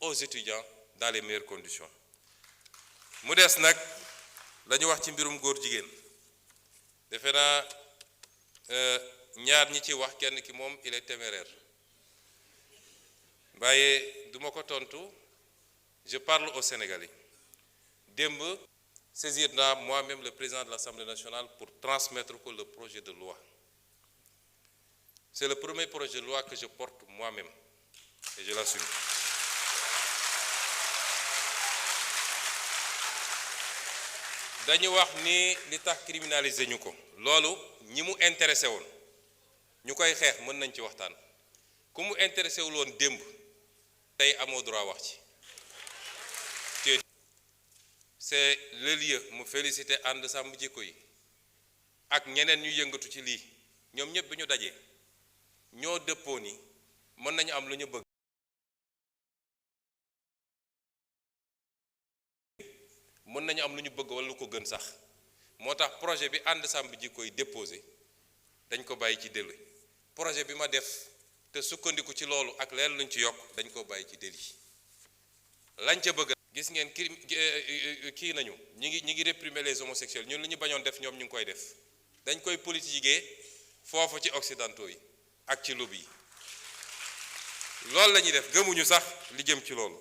aux étudiants dans les meilleures conditions. mu des nag la ñu wax ci mbirum góor jigéen defe naa ñaar ñi ci wax kenn ki moom il est téméraire waaye du ma ko tontu je parle aux Sénégalais démb saisir naa moi-même le président de l'Assemblée nationale pour transmettre ko le projet de loi. C'est le premier projet de loi que je porte moi-même et je l'assume. dañu wax ni li tax criminaliser ñu ko loolu ñi mu intéressé woon ñu koy xeex mën nañ ci waxtaan ku mu intéressé wul woon démb tey amoo droit wax ci. C'est le lieu mu féliciter ànd sàmm jikko yi ak ñeneen ñu yëngatu ci lii ñoom ñëpp bi ñu dajee ñoo dëppoo ni mën nañu am lu ñu bëgg. mën nañu am lu ñu bëgg wala lu ko gën sax moo tax projet bi ànd sàmm jikko yi déposé dañ ko bàyyi ci délai projet bi ma def te sukkandiku ci loolu ak leen luñ ci yokk dañ ko bàyyi ci délit lañ ca bëgg. gis ngeen kii nañu ñi ngi réprimer les homosexuels ñun lu ñu bañoon def ñoom ñu ngi koy def dañ koy politiquer foofu ci occidentaux yi ak ci lobby yi loolu la ñuy def gëmuñu sax li jëm ci loolu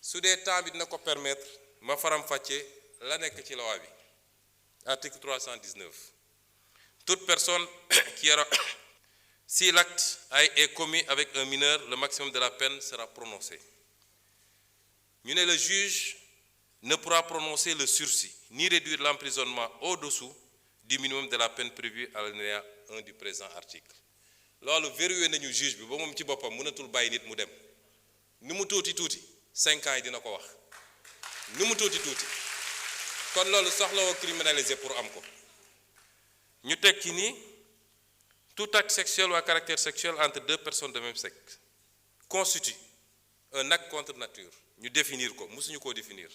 su dee temps bi dina ko permettre ma faram-fàcce la nekk ci loi bi article 319 toute personne qui aura si l'acte est commis avec un mineur le maximum de la peine sera prononcé. ñu ne le juge ne pourra prononcer le sursis ni réduire l'emprisonnement au-dessous du minimum de la peine prévue à l'alinéa 1 du présent article. loolu verrouillé nañu juge bi ba moom ci boppam mënatul bàyyi nit mu dem ni mu tuuti 5 ans yi dina ko wax ni mu tuuti kon loolu soxlawoo criminaliser pour am ko. ñu teg ci ni tout acte sexuel ou à caractère sexuel entre deux personnes de même sexe constitue un acte contre nature. ñu définir ko mësuñu koo définir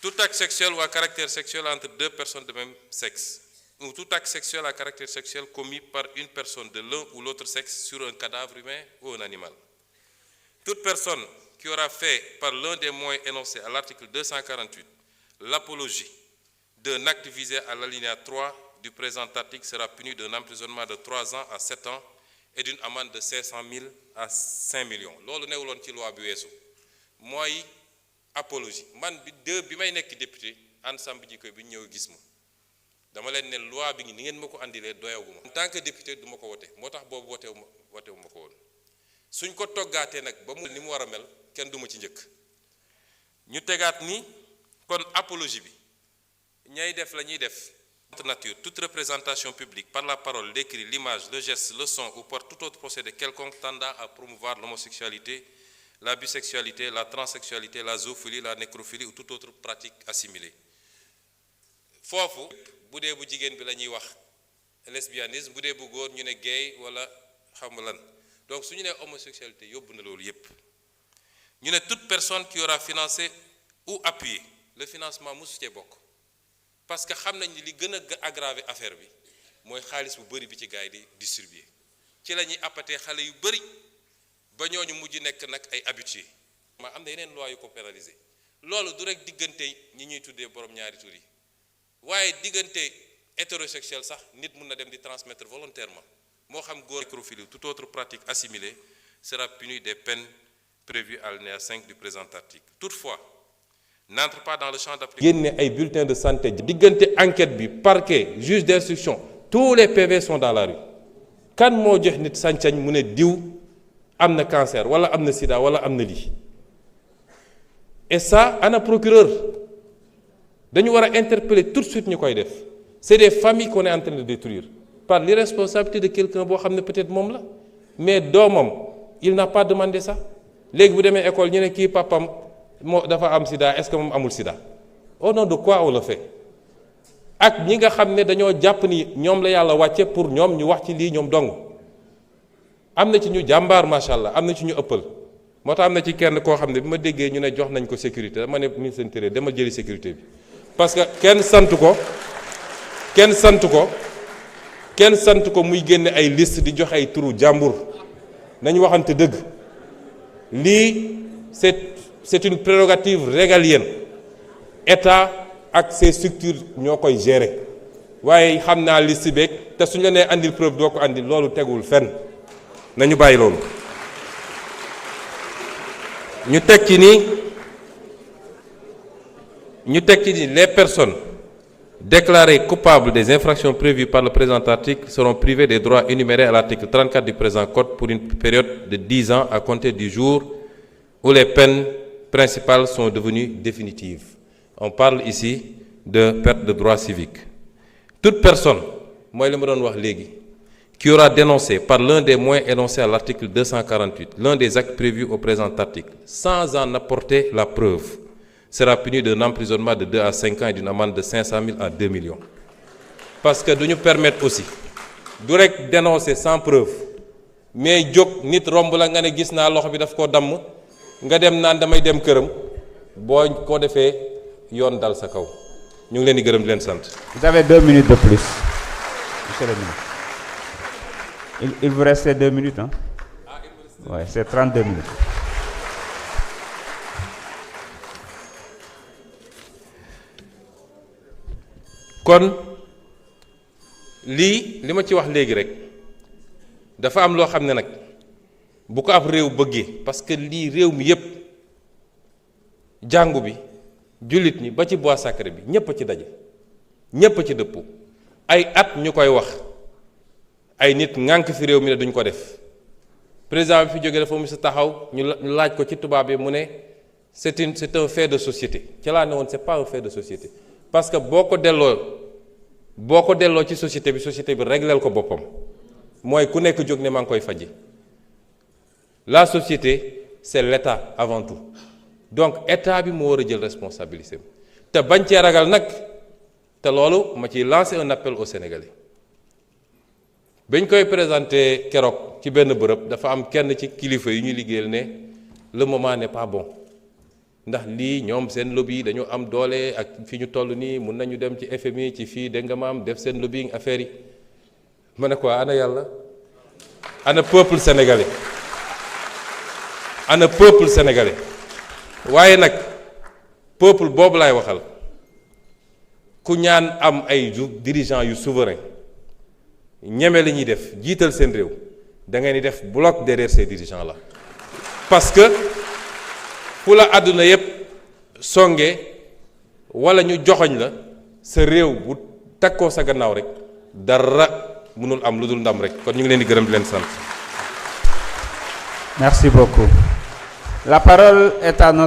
tout acte sexuel ou à caractère sexuel entre deux personnes de même sexe ou tout acte sexuel à caractère sexuel commis par une personne de l'un ou l'autre sexe sur un cadavre humain ou un animal. Toute personne qui aura fait par l'un des moyens énoncés à l'article 248 l'apologie d'un acte visé à l'alinéa 3 du présent article sera punie d'un emprisonnement de 3 ans à 7 ans et d'une amende de 500 000 à 5 millions. loolu newuloon ci loi bi weesu. mooy apologie man bi may nekk député ànd sàmm jikko bi ñëw gis ma dama leen ne loi bi ngi ni ngeen ma ko andilee doyaguma en tant que député du ma ko wote moo tax boobu wotewu ma ko woon suñ ko toggaatee nag ba mu ni mu war a mel kenn du ma ci njëkk ñu tegaat ni kon apologie bi ñay def la ñuy def nature toute représentation publique par la parole l'écrit l'image le geste le son ou par tout autre procédé quelconque tendant à promouvoir l'homosexualité la bisexualité, la transsexualité, la zoophilie, la nécrophilie ou toute autre pratique assimilée. foofu bu dee bu jigéen bi la ñuy wax lesbianisme bu dee bu góor ñu ne gay wala xam lan donc su ñu nee homosexualité yóbbu na loolu yépp ñu ne toute personne qui aura financé ou appuyé le financement mosu cee bokk parce que xam nañ ni li gën a aggraver affaire bi mooy xaalis bu bëri bi ci gars yi di distribuer ci la ñuy appatee xale yu bëri. ba ñooñu mujj nekk nag ay habitués ma am na yeneen loi yu ko pénaliser loolu du rek diggante ñi ñuy tuddee borom ñaari tur yi waaye diggante hétérosexuel sax nit mun na dem di transmettre volontairement moo xam góor nécrophilie toute autre pratique assimilée sera punie des peines prévues à l'alinéa 5 du présent article. Toutefois n'entre pas dans le champ d'application. génne ay bulletins de santé diggante enquête bi parquet juge d'instruction tous les PV sont dans la rue kan moo jox nit sañ-sañ mu ne diw am na cancer wala am na sida wala am na lii et ça ana procureur dañu war a interpeller tout de suite ñu koy def c'est des familles qu'on est en train de détruire par l'irresponsabilité de quelqu'un boo xam ne peut-être moom la mais doomam il n'a pas demandé ça léegi bu demee école ñu ne kii papam moo dafa am sida est-ce que moom amul sida au nom de quoi on le fait ak ñi nga xam ne dañoo jàpp ni ñoom la yàlla wàcce pour ñoom ñu wax ci lii ñoom dong am na ci ñu jàmbaar macha allah am na ci ñu ëppal moo tax am na ci kenn koo xam ne bi ma déggee ñu ne jox nañ ko sécurité dama ne ministre intérieur dama jëli sécurité bi parce que kenn sant ko muy génne ay liste di joxe ay turu jàmbur nañu waxante dëgg lii c'est une prérogative régalienne état ak ses structures ñoo koy gérer waaye xam naa liste beeg te suñ la nee andil preuve doo ko andil loolu tegul fenn nañu bàyyi loolu. ñu teg ci ni les personnes déclarées coupables des infractions prévues par le présent article seront privées des droits énumérés à l'article 34 du présent code pour une période de 10 ans à compter du jour où les peines principales sont devenues définitives. On parle ici de perte de droits civiques. Toute personne, moi je me donne wax légui, qui aura dénoncé par l'un des moyens énoncés à l'article 248 l'un des actes prévus au présent article sans en apporter la preuve sera puni d'un emprisonnement de 2 à 5 ans et d'une amende de 500 000 à 2 millions. Parce que nous nous permettre aussi du rek dénoncer sans preuve mais jóg nit romb la nga ne gis naa loxo bi daf koo damm nga dem naan damay dem këram boo ko defee yoon dal sa kaw ñu ngi leen di gërëm di leen sant. Vous avez 2 minutes de plus, monsieur le ministre. Il vous reste 2 minutes, hein? Ouais, c'est 32 minutes. kon lii li ma ci wax léegi rek dafa am loo xam ne nag bu ko ab réew bëggee parce que lii réew mi yépp jàngu bi jullit ñi ba ci bois sacré bi ñépp a ci daje ñépp a ci dëpp ay at ñu koy wax ay nit ŋànk fi réew mi ne duñ ko def président bi fi jógee dafa mu sa taxaw ñu laaj ko ci tubaab bi mu ne c'est un fait de société ci laa ne woon c'est pas un fait de société parce que boo ko delloo ci société bi régleel ko boppam mooy ku nekk jóg ne maa ngi koy faji la société c'est l'État avant tout donc État bi moo war a jël responsabilité te bañ cee ragal nag te loolu ma ciy lancer un appel aux Sénégalais bañ koy présenter keroog ci benn bërëb dafa am kenn ci kilifa yi ñu liggéeyal ne le moment n'est pas bon ndax lii ñoom seen lobby dañu am doole ak fi ñu toll nii mun nañu dem ci FMI ci fii dégg nga maam def seen lobbying affaire yi ma ne ko ana yàlla ana peuple sénégalais waaye nag peuple boobu laay waxal ku ñaan am ay dirigeants yu souverain ñeme li ñuy def jiital seen réew da ngay ni def bloc derrière ces dirigeants là parce que fu la àdduna yépp songe wala ñu joxoñ la sa réew bu takkoo sa gannaaw rek dara mënul am lu dul ndam rek kon ñu ngi leen di gërëm di leen sant. Merci beaucoup. La parole est à notre